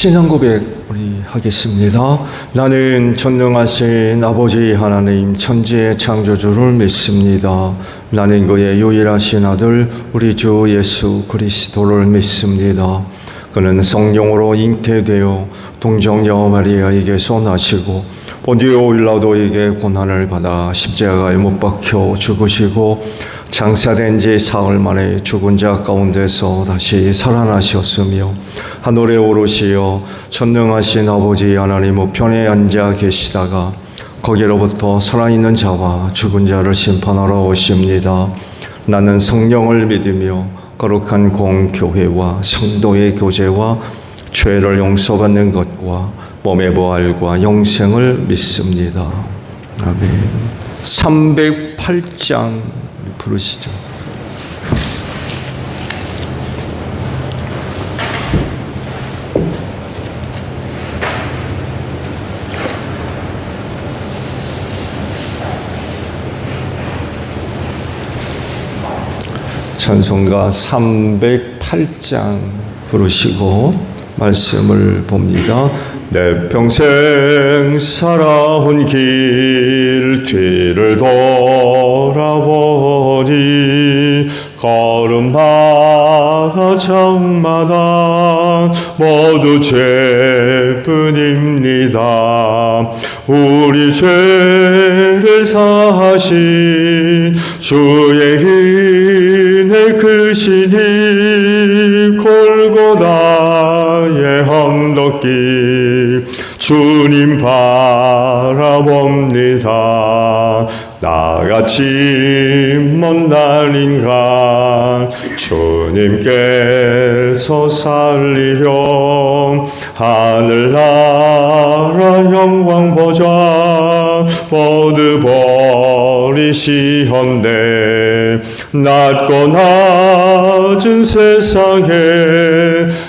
신앙 고백 우리 하겠습니다. 나는 전능하신 아버지 하나님 천지의 창조주를 믿습니다. 나는 그의 유일하신 아들 우리 주 예수 그리스도를 믿습니다. 그는 성령으로 잉태되어 동정녀 마리아에게서 나시고 본디오 빌라도에게 고난을 받아 십자가에 못 박혀 죽으시고 장사된 지 사흘 만에 죽은 자 가운데서 다시 살아나셨으며 하늘에 오르시어 전능하신 아버지 하나님 우편에 앉아 계시다가 거기로부터 살아있는 자와 죽은 자를 심판하러 오십니다. 나는 성령을 믿으며 거룩한 공교회와 성도의 교제와 죄를 용서받는 것과 몸의 부활과 영생을 믿습니다. 아멘. 308장 부르시죠. 찬송가 308장 부르시고 말씀을 봅니다. 내 평생 살아온 길 뒤를 돌아보니 걸음마다 적마다 모두 죄뿐입니다. 우리 죄를 사하신 주의 은혜 크시니 골고다의 언덕길 주님 바라봅니다. 나같이 못난 인간 주님께서 살리려 하늘나라 영광 보좌 모두 버리시었네. 낮고 낮은 세상에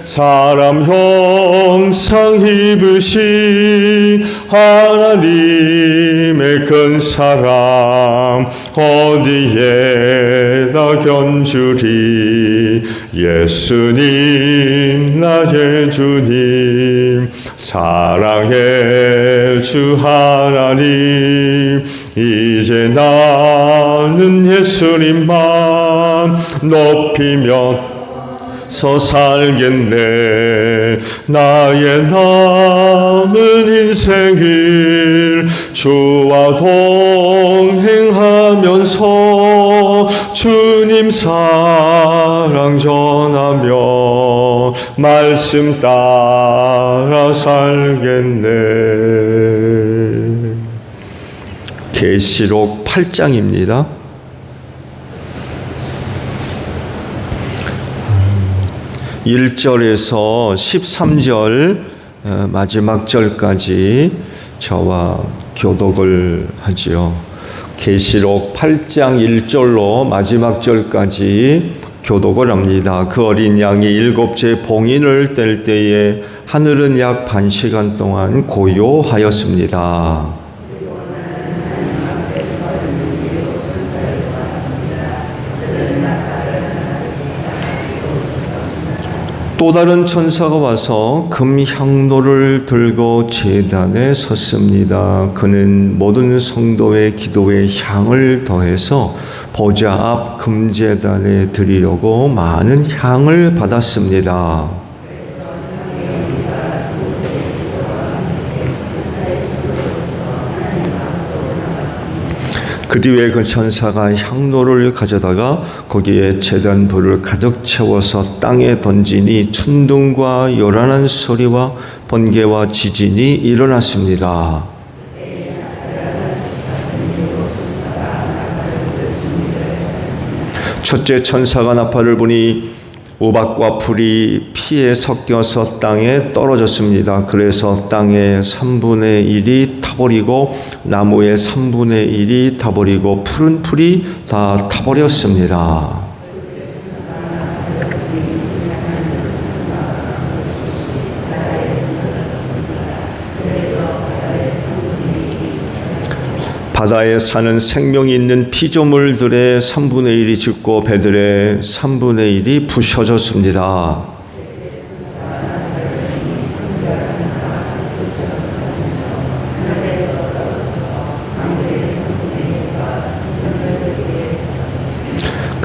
사람 형상 입으신 하나님의 큰 사랑 어디에다 견주리. 예수님 나의 주님 사랑의 주 하나님 이제 나는 예수님만 높이며 서 살겠네. 나의 남은 인생을 주와 동행하면서 주님 사랑 전하며 말씀 따라 살겠네. 계시록 8장입니다. 1절에서 13절 마지막 절까지 저와 교독을 하지요. 계시록 8장 1절로 마지막 절까지 교독을 합니다. 그 어린 양이 7째 봉인을 뗄 때에 하늘은 약 반 시간 동안 고요하였습니다. 또 다른 천사가 와서 금향로를 들고 제단에 섰습니다. 그는 모든 성도의 기도에 향을 더해서 보좌 앞 금제단에 드리려고 많은 향을 받았습니다. 그 뒤에 그 천사가 향로를 가져다가 거기에 제단 불을 가득 채워서 땅에 던지니 천둥과 요란한 소리와 번개와 지진이 일어났습니다. 첫째 천사가 나팔을 부니 우박과 불이 피에 섞여서 땅에 떨어졌습니다. 그래서 땅의 3분의 1이 타버리고 나무의 3분의 1이 타버리고 푸른 풀이 다 타버렸습니다. 바다에 사는 생명이 있는 피조물들의 3분의 1이 죽고 배들의 3분의 1이 부셔졌습니다.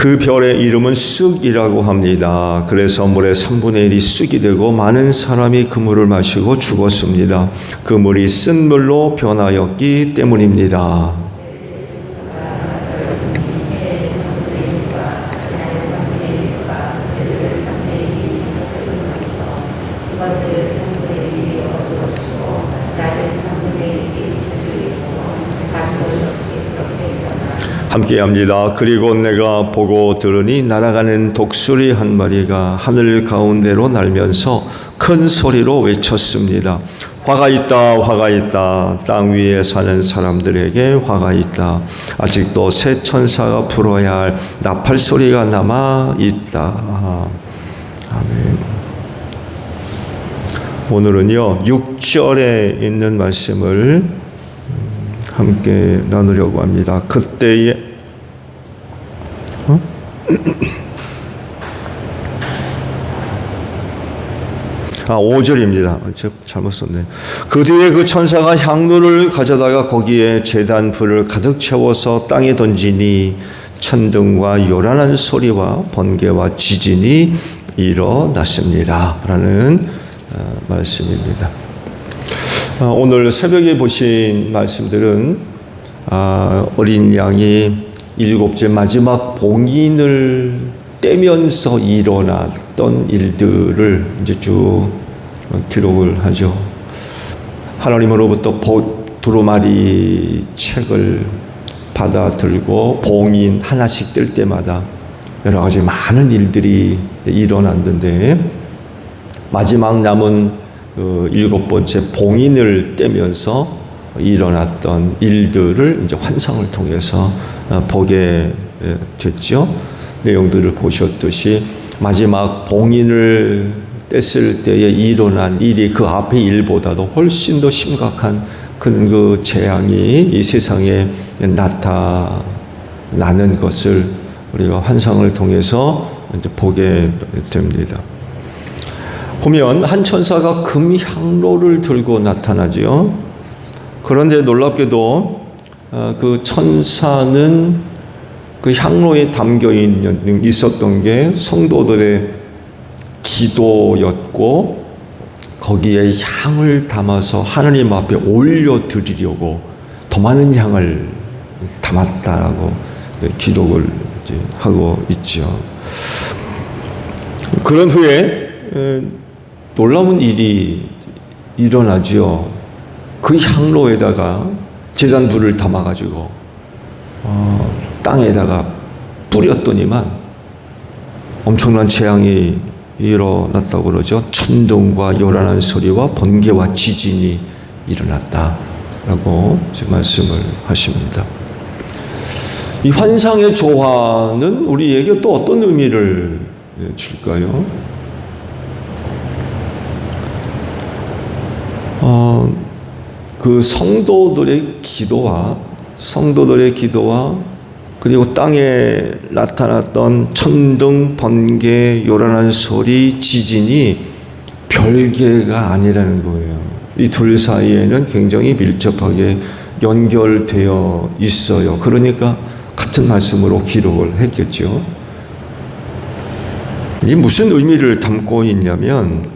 그 별의 이름은 쑥이라고 합니다. 그래서 물의 3분의 1이 쑥이 되고 많은 사람이 그 물을 마시고 죽었습니다. 그 물이 쓴 물로 변하였기 때문입니다. 함께합니다. 그리고 내가 보고 들으니 날아가는 독수리 한 마리가 하늘 가운데로 날면서 큰 소리로 외쳤습니다. 화가 있다, 화가 있다. 땅 위에 사는 사람들에게 화가 있다. 아직도 새 천사가 불어야 할 나팔 소리가 남아 있다. 아멘. 오늘은요 6절에 있는 말씀을 함께 나누려고 합니다. 그때에 5절입니다. 제가 잘못 썼네. 그 뒤에 그 천사가 향로를 가져다가 거기에 제단 불을 가득 채워서 땅에 던지니 천둥과 요란한 소리와 번개와 지진이 일어났습니다. 라는 말씀입니다. 오늘 새벽에 보신 말씀들은 어린 양이 7째 마지막 봉인을 떼면서 일어났던 일들을 이제 쭉 기록을 하죠. 하나님으로부터 두루마리 책을 받아 들고 봉인 하나씩 뜰 때마다 여러 가지 많은 일들이 일어났는데 마지막 남은 그 7번째 봉인을 떼면서 일어났던 일들을 이제 환상을 통해서 보게 됐죠. 내용들을 보셨듯이 마지막 봉인을 뗐을 때에 일어난 일이 그 앞의 일보다도 훨씬 더 심각한 그 재앙이 이 세상에 나타나는 것을 우리가 환상을 통해서 이제 보게 됩니다. 보면 한 천사가 금 향로를 들고 나타나죠. 그런데 놀랍게도 그 천사는 그 향로에 담겨 있었던 게 성도들의 기도였고 거기에 향을 담아서 하나님 앞에 올려드리려고 더 많은 향을 담았다라고 기록을 하고 있죠. 그런 후에 놀라운 일이 일어나죠. 그 향로에다가 제단불을 담아가지고 땅에다가 뿌렸더니만 엄청난 재앙이 일어났다고 그러죠. 천둥과 요란한 소리와 번개와 지진이 일어났다라고 말씀을 하십니다. 이 환상의 조화는 우리에게 또 어떤 의미를 줄까요? 그 성도들의 기도와 그리고 땅에 나타났던 천둥, 번개, 요란한 소리, 지진이 별개가 아니라는 거예요. 이 둘 사이에는 굉장히 밀접하게 연결되어 있어요. 그러니까 같은 말씀으로 기록을 했겠죠. 이 무슨 의미를 담고 있냐면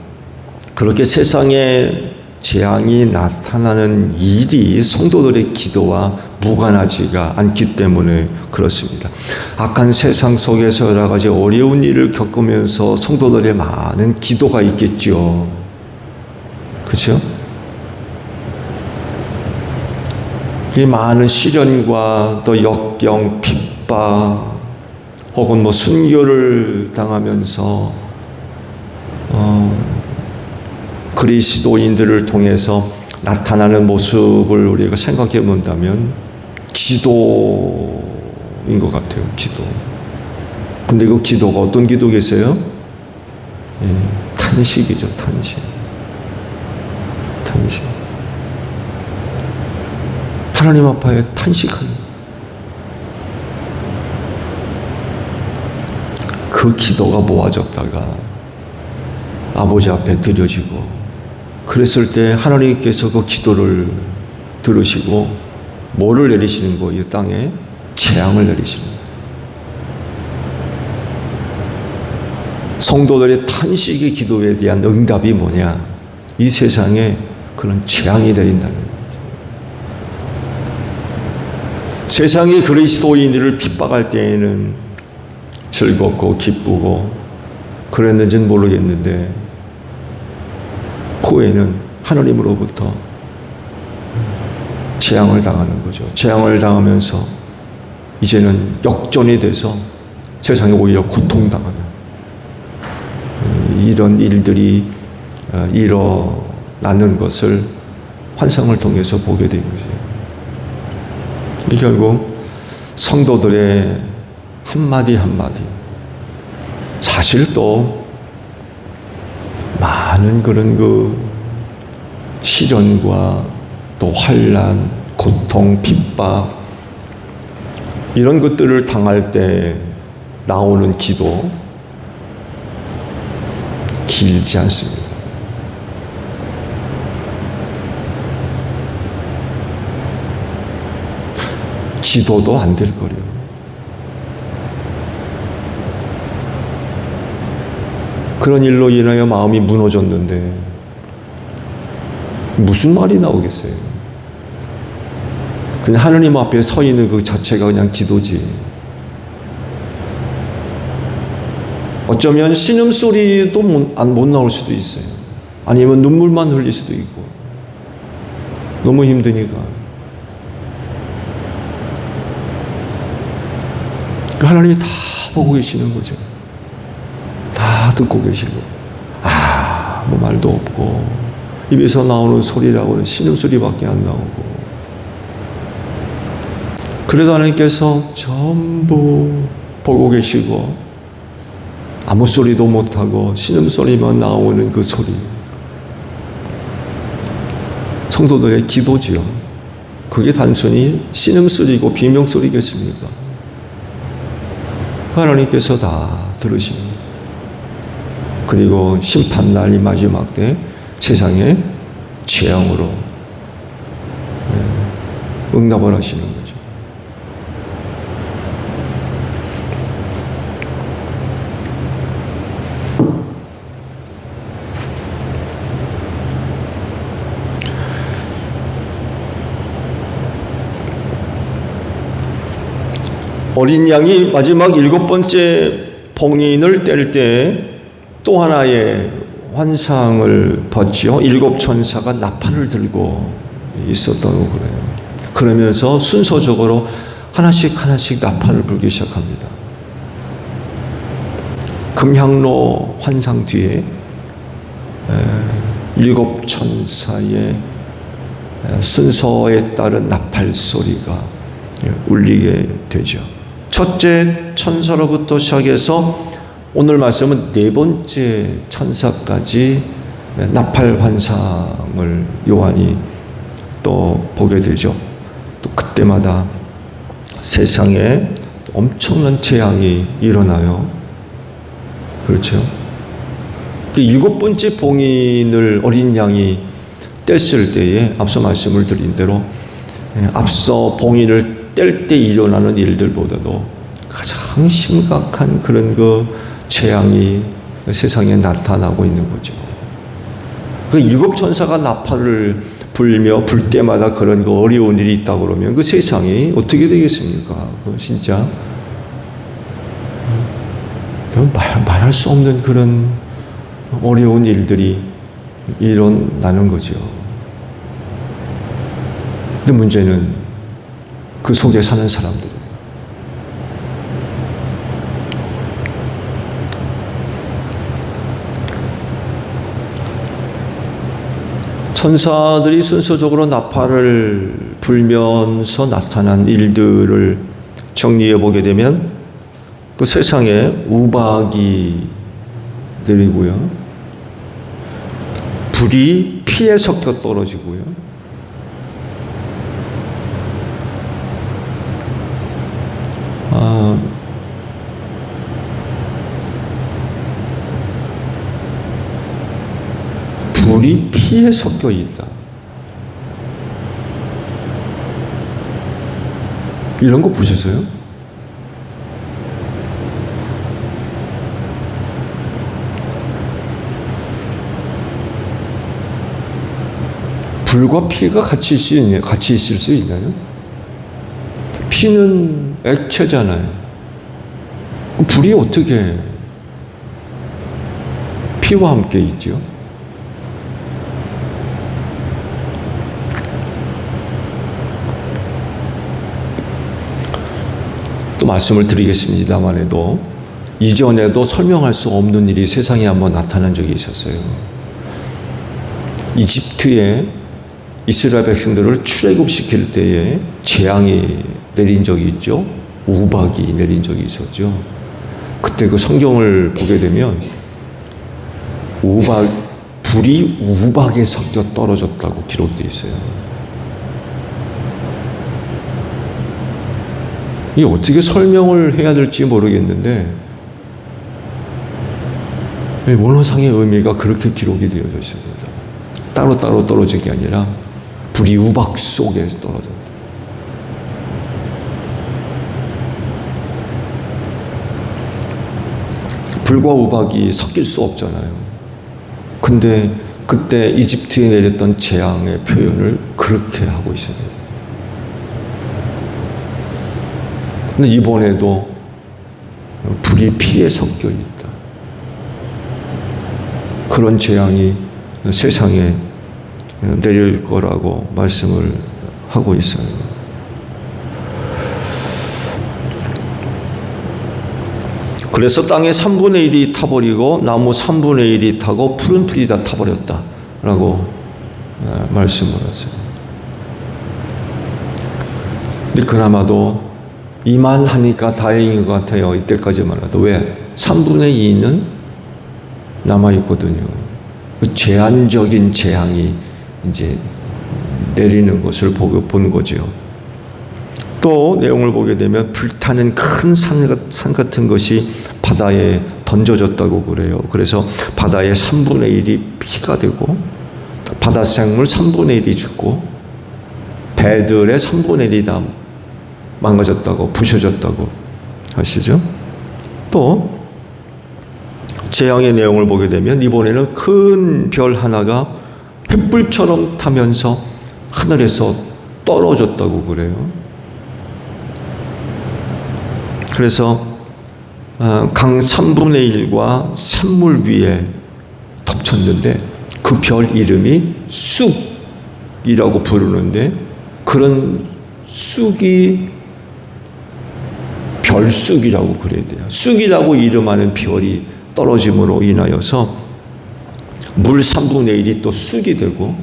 그렇게 세상에 재앙이 나타나는 일이 성도들의 기도와 무관하지가 않기 때문에 그렇습니다. 악한 세상 속에서 여러 가지 어려운 일을 겪으면서 성도들의 많은 기도가 있겠죠. 그렇죠? 이 많은 시련과 또 역경, 핍박 혹은 순교를 당하면서 그리스도인들을 통해서 나타나는 모습을 우리가 생각해 본다면 기도인 것 같아요. 기도. 근데 그 기도가 어떤 기도겠어요? 탄식이죠. 탄식. 하나님 앞에 탄식하는 그 기도가 모아졌다가 아버지 앞에 드려지고 그랬을 때 하나님께서 그 기도를 들으시고 뭐를 내리시는 거예요? 이 땅에 재앙을 내리시는 거예요. 성도들의 탄식의 기도에 대한 응답이 뭐냐? 이 세상에 그런 재앙이 내린다는 거죠. 세상이 그리스도인들을 핍박할 때에는 즐겁고 기쁘고 그랬는지는 모르겠는데 그 후에는 하나님으로부터 재앙을 당하는 거죠. 재앙을 당하면서 이제는 역전이 돼서 세상에 오히려 고통당하는 이런 일들이 일어나는 것을 환상을 통해서 보게 된 거죠. 이 결국 성도들의 한마디 한마디, 사실 또 많은 그런 시련과 또 환난, 고통, 핍박 이런 것들을 당할 때 나오는 기도 길지 않습니다. 기도도 안 될 거래요. 그런 일로 인하여 마음이 무너졌는데 무슨 말이 나오겠어요? 그냥 하느님 앞에 서 있는 그 자체가 그냥 기도지. 어쩌면 신음소리도 못 나올 수도 있어요. 아니면 눈물만 흘릴 수도 있고. 너무 힘드니까. 하나님이 다 보고 계시는 거죠. 다 듣고 계시고 아무 말도 없고 입에서 나오는 소리라고는 신음소리밖에 안 나오고 그래도 하나님께서 전부 보고 계시고 아무 소리도 못하고 신음소리만 나오는 그 소리 성도들의 기도지요. 그게 단순히 신음소리고 비명소리겠습니까? 하나님께서 다 들으십니다. 그리고 심판날 이 마지막 때 세상에 재앙으로 응답을 하시는 거죠. 어린 양이 마지막 7번째 봉인을 뗄 때 또 하나의 환상을 봤죠. 7 천사가 나팔을 들고 있었다고 그래요. 그러면서 순서적으로 하나씩 나팔을 불기 시작합니다. 금향로 환상 뒤에 7 천사의 순서에 따른 나팔 소리가 울리게 되죠. 첫째 천사로부터 시작해서 오늘 말씀은 4번째 천사까지 나팔 환상을 요한이 또 보게 되죠. 또 그때마다 세상에 엄청난 재앙이 일어나요. 그렇죠? 7번째 봉인을 어린 양이 뗐을 때에 앞서 말씀을 드린 대로 앞서 봉인을 뗄 때 일어나는 일들보다도 가장 심각한 그런 재앙이 세상에 나타나고 있는 거죠. 그 7 천사가 나팔을 불며 불 때마다 그런 어려운 일이 있다 그러면 그 세상이 어떻게 되겠습니까? 진짜 말할 수 없는 그런 어려운 일들이 일어나는 거죠. 근데 문제는 그 속에 사는 사람들. 천사들이 순서적으로 나팔을 불면서 나타난 일들을 정리해 보게 되면 그 세상에 우박이 내리고요. 불이 피에 섞여 떨어지고요. 불이 피에 섞여 있다. 이런 거 보셨어요? 불과 피가 같이 있을 수 있나요? 피는 액체잖아요. 불이 어떻게 피와 함께 있죠? 또 말씀을 드리겠습니다만 해도 이전에도 설명할 수 없는 일이 세상에 한번 나타난 적이 있었어요. 이집트에 이스라엘 백성들을 출애굽시킬 때에 재앙이 내린 적이 있죠. 우박이 내린 적이 있었죠. 그때 그 성경을 보게 되면 불이 우박에 섞여 떨어졌다고 기록되어 있어요. 이게 어떻게 설명을 해야 될지 모르겠는데 원어상의 의미가 그렇게 기록이 되어져 있습니다. 따로따로 떨어진 게 아니라 불이 우박 속에 떨어졌다. 불과 우박이 섞일 수 없잖아요. 근데 그때 이집트에 내렸던 재앙의 표현을 그렇게 하고 있습니다. 근데 이번에도 불이 피에 섞여 있다. 그런 재앙이 세상에 내릴 거라고 말씀을 하고 있어요. 그래서 땅의 3분의 1이 타버리고 나무 3분의 1이 타고 푸른 풀이 다 타버렸다라고 말씀을 하세요. 근데 그나마도 이만하니까 다행인 것 같아요. 이때까지만 해도. 왜? 3분의 2는 남아있거든요. 그 제한적인 재앙이 이제 내리는 것을 본 거죠. 또 내용을 보게 되면 불타는 큰 산 같은 것이 바다에 던져졌다고 그래요. 그래서 바다의 3분의 1이 피가 되고 바다 생물 3분의 1이 죽고 배들의 3분의 1이 다 망가졌다고 부셔졌다고 하시죠. 또 재앙의 내용을 보게 되면 이번에는 큰 별 하나가 횃불처럼 타면서 하늘에서 떨어졌다고 그래요. 그래서 강 3분의 1과 샘물 위에 덮쳤는데 그 별 이름이 쑥이라고 부르는데 그런 쑥이 별쑥이라고 그래야 돼요. 쑥이라고 이름하는 별이 떨어짐으로 인하여서 물 3분의 1이 또 쑥이 되고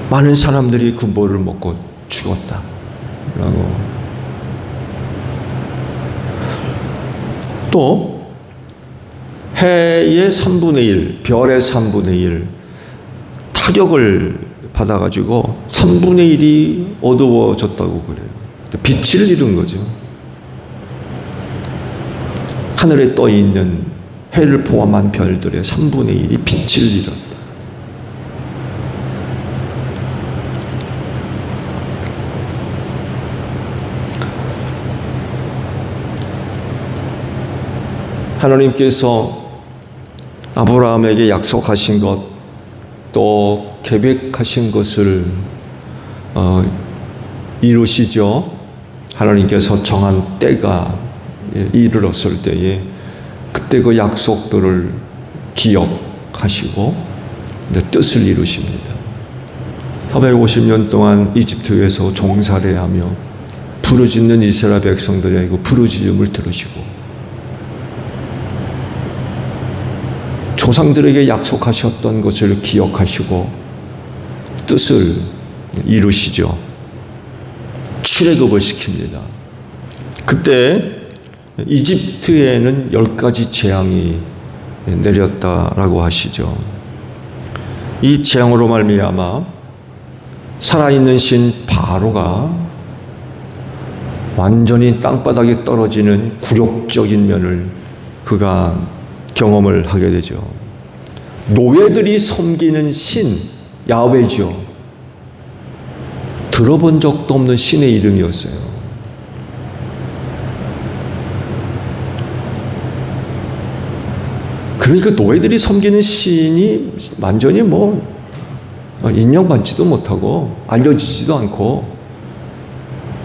많은 사람들이 그 물을 먹고 죽었다라고. 또 해의 3분의 1, 별의 3분의 1 타격을 받아가지고 3분의 1이 어두워졌다고 그래요. 빛을 잃은 거죠. 하늘에 떠 있는 해를 포함한 별들의 3분의 1이 빛을 잃었다. 하나님께서 아브라함에게 약속하신 것, 또 계획하신 것을 이루시죠. 하나님께서 정한 때가 이르렀을 때에 그때 그 약속들을 기억하시고 뜻을 이루십니다. 450년 동안 이집트에서 종살이하며 부르짖는 이스라엘 백성들의 그 부르짖음을 들으시고 조상들에게 약속하셨던 것을 기억하시고 뜻을 이루시죠. 출애굽을 시킵니다. 그때 이집트에는 10가지 재앙이 내렸다라고 하시죠. 이 재앙으로 말미암아 살아있는 신 바로가 완전히 땅바닥에 떨어지는 굴욕적인 면을 그가 경험을 하게 되죠. 노예들이 섬기는 신 야훼죠. 들어본 적도 없는 신의 이름이었어요. 그러니까 노예들이 섬기는 신이 완전히 인정받지도 못하고 알려지지도 않고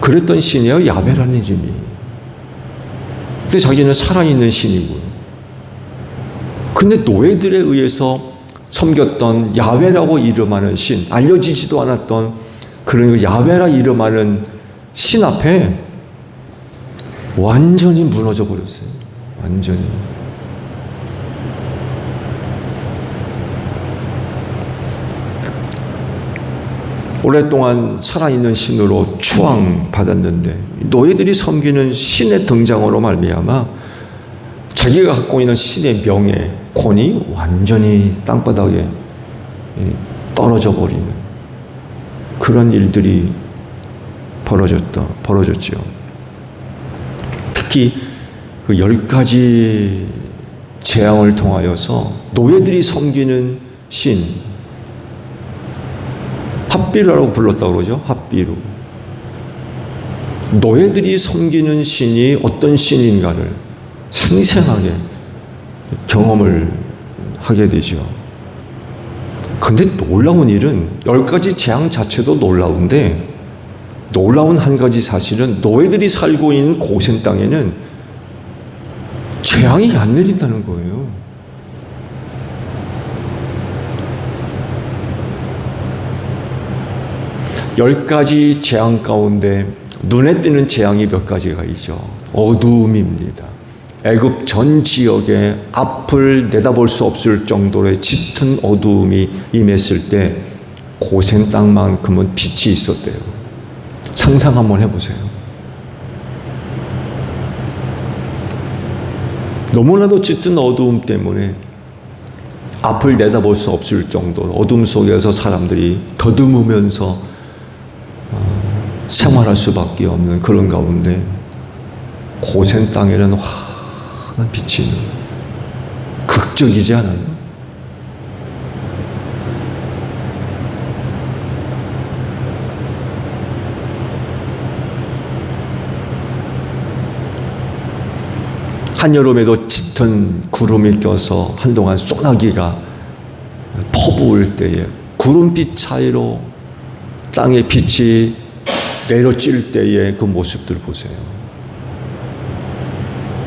그랬던 신이에요. 야훼라는 이름이. 근데 자기는 살아있는 신이고, 근데 노예들에 의해서 섬겼던 야훼라고 이름하는 신, 알려지지도 않았던 그런 야훼라 이름하는 신 앞에 완전히 무너져 버렸어요. 완전히. 오랫동안 살아있는 신으로 추앙받았는데 노예들이 섬기는 신의 등장으로 말미암아 자기가 갖고 있는 신의 명예, 권위 완전히 땅바닥에 떨어져 버리는 그런 일들이 벌어졌죠. 특히 그 10가지 재앙을 통하여서 노예들이 섬기는 신, 핫비루라고 불렀다고 그러죠. 핫비루. 노예들이 섬기는 신이 어떤 신인가를 생생하게 경험을 하게 되죠. 근데 놀라운 일은 10가지 재앙 자체도 놀라운데, 놀라운 한 가지 사실은 노예들이 살고 있는 고센 땅에는 재앙이 안 내린다는 거예요. 열 가지 재앙 가운데 눈에 띄는 재앙이 몇 가지가 있죠. 어두움입니다. 애굽 전 지역에 앞을 내다볼 수 없을 정도의 짙은 어두움이 임했을 때 고센 땅만큼은 빛이 있었대요. 상상 한번 해보세요. 너무나도 짙은 어두움 때문에 앞을 내다볼 수 없을 정도로 어둠 속에서 사람들이 더듬으면서 생활할 수밖에 없는 그런 가운데 고센 땅에는 환한 빛이 있는, 극적이지 않아요? 한여름에도 짙은 구름이 껴서 한동안 소나기가 퍼부을 때에 구름빛 사이로 땅의 빛이 내려질 때의 그 모습들 보세요.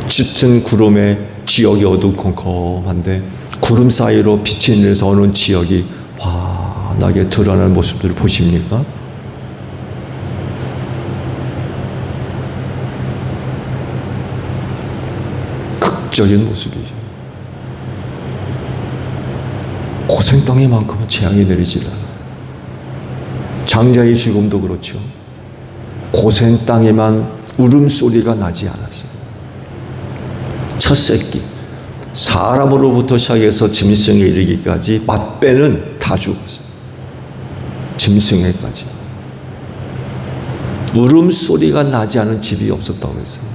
짙은 구름에 지역이 어두컴컴한데 구름 사이로 빛이 내려서 어느 지역이 환하게 드러나는 모습들을 보십니까? 극적인 모습이죠. 고생 땅에만큼은 재앙이 내리질 않아요. 장자의 죽음도 그렇죠. 고센 땅에만 울음소리가 나지 않았어요. 첫 새끼, 사람으로부터 시작해서 짐승에 이르기까지 맛배는 다 죽었어요. 짐승에까지. 울음소리가 나지 않은 집이 없었다고 했어요.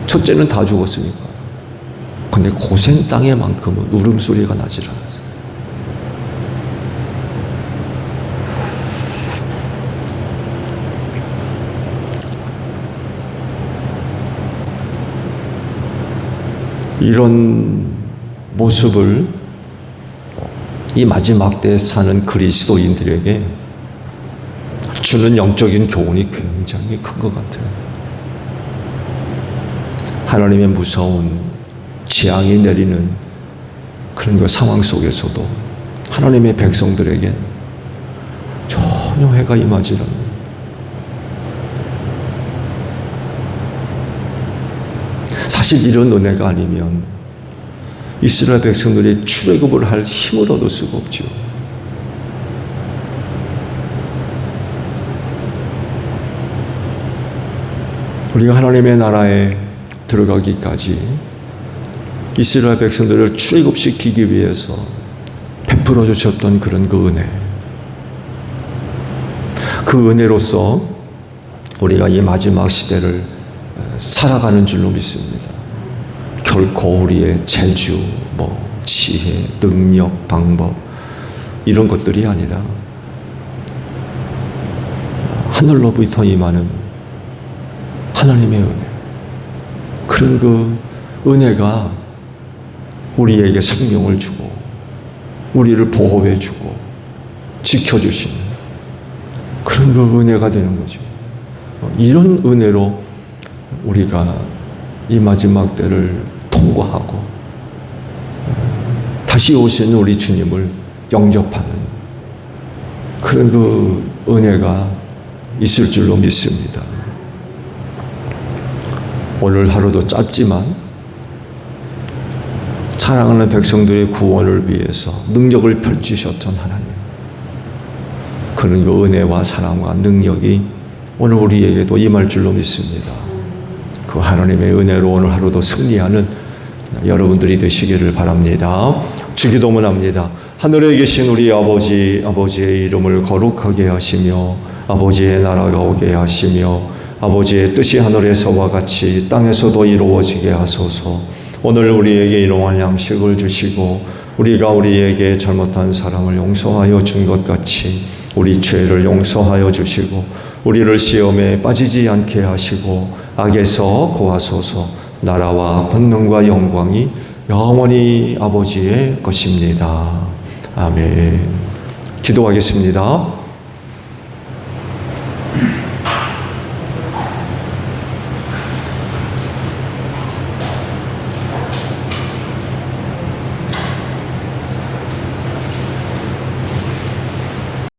첫째는 다 죽었으니까. 근데 고센 땅에만큼은 울음소리가 나질 않았어요. 이런 모습을 이 마지막 때에 사는 그리스도인들에게 주는 영적인 교훈이 굉장히 큰 것 같아요. 하나님의 무서운 재앙이 내리는 그런 그 상황 속에서도 하나님의 백성들에게 전혀 해가 임하지 않는, 사실 이런 은혜가 아니면 이스라엘 백성들이 출애굽을 할 힘을 얻을 수가 없죠. 우리가 하나님의 나라에 들어가기까지 이스라엘 백성들을 출애굽시키기 위해서 베풀어 주셨던 그런 그 은혜, 그 은혜로서 우리가 이 마지막 시대를 살아가는 줄로 믿습니다. 결코 우리의 재주, 지혜, 능력, 방법 이런 것들이 아니라 하늘로부터 임하는 하나님의 은혜, 그런 그 은혜가 우리에게 생명을 주고 우리를 보호해 주고 지켜주시는 그런 그 은혜가 되는 거죠. 이런 은혜로 우리가 이 마지막 때를 통과하고 다시 오시는 우리 주님을 영접하는 그런 그 은혜가 있을 줄로 믿습니다. 오늘 하루도 짧지만 사랑하는 백성들의 구원을 위해서 능력을 펼치셨던 하나님, 그런 그 은혜와 사랑과 능력이 오늘 우리에게도 임할 줄로 믿습니다. 그 하나님의 은혜로 오늘 하루도 승리하는 여러분들이 되시기를 바랍니다. 주기도문 합니다. 하늘에 계신 우리 아버지, 아버지의 이름을 거룩하게 하시며 아버지의 나라가 오게 하시며 아버지의 뜻이 하늘에서와 같이 땅에서도 이루어지게 하소서. 오늘 우리에게 일용할 양식을 주시고 우리가 우리에게 잘못한 사람을 용서하여 준 것 같이 우리 죄를 용서하여 주시고 우리를 시험에 빠지지 않게 하시고 악에서 구하소서. 나라와 권능과 영광이 영원히 아버지의 것입니다. 아멘. 기도하겠습니다.